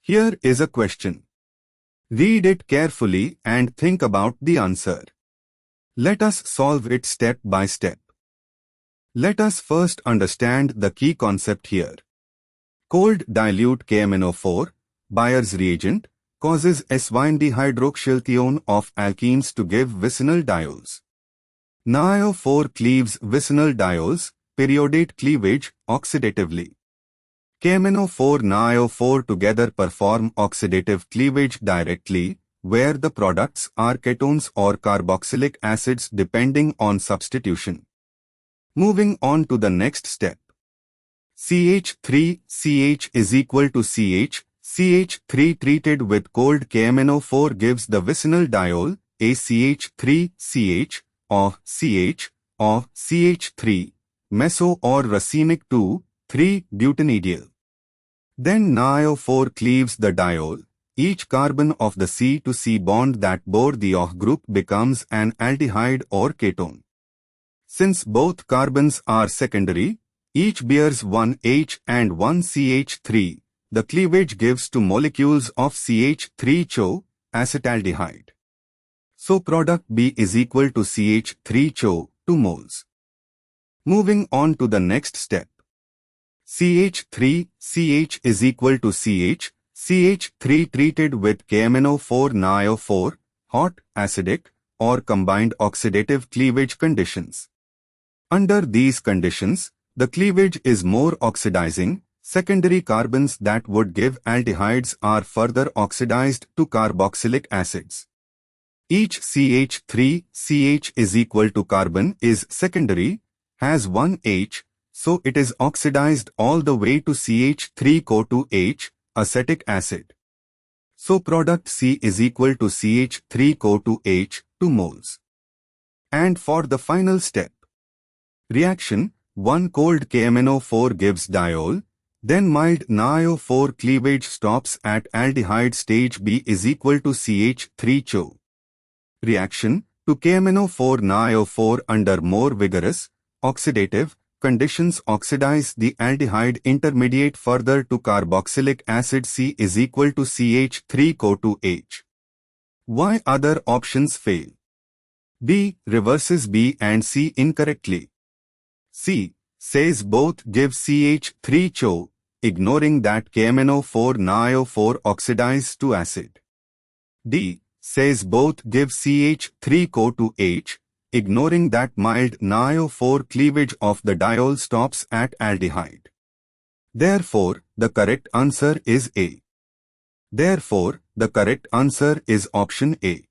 Here is a question. Read it carefully and think about the answer. Let us solve it step by step. Let us first understand the key concept here. Cold dilute KMnO4, Bayer's reagent, causes S-dihydroxylthione of alkenes to give vicinal diols. NiO4 cleaves vicinal diols, periodate cleavage, oxidatively. KMnO4 NiO4 together perform oxidative cleavage directly, where the products are ketones or carboxylic acids depending on substitution. Moving on to the next step. CH3CH is equal to CH. CH3 treated with cold KMnO4 gives the vicinal diol ACH3CH of CH of CH3 meso or racemic 2,3-butynidyl. Then NiO4 cleaves the diol. Each carbon of the C to C bond that bore the OH group becomes an aldehyde or ketone. Since both carbons are secondary, each bears one H and one CH3. The cleavage gives two molecules of CH3CHO, acetaldehyde. So product B is equal to CH3CHO, 2 moles. Moving on to the next step. CH3CH is equal to CH. CH3 treated with KMnO4 NiO4, hot, acidic, or combined oxidative cleavage conditions. Under these conditions, the cleavage is more oxidizing. Secondary carbons that would give aldehydes are further oxidized to carboxylic acids. Each CH3CH is equal to carbon is secondary, has one H, so it is oxidized all the way to CH3CO2H, acetic acid. So product C is equal to CH3CO2H, 2 moles. And for the final step. Reaction, 1 cold KMnO4 gives diol, then mild NiO4 cleavage stops at aldehyde stage B is equal to CH3CHO. Reaction, to KMnO4 NiO4 under more vigorous, oxidative, conditions oxidize the aldehyde intermediate further to carboxylic acid C is equal to CH3CO2H. Why other options fail? B reverses B and C incorrectly. C says both give CH3CHO, ignoring that KMnO4 NiO4 oxidizes to acid. D says both give CH3CO2H, ignoring that mild NiO4 cleavage of the diol stops at aldehyde. Therefore, the correct answer is A. Therefore, the correct answer is option A.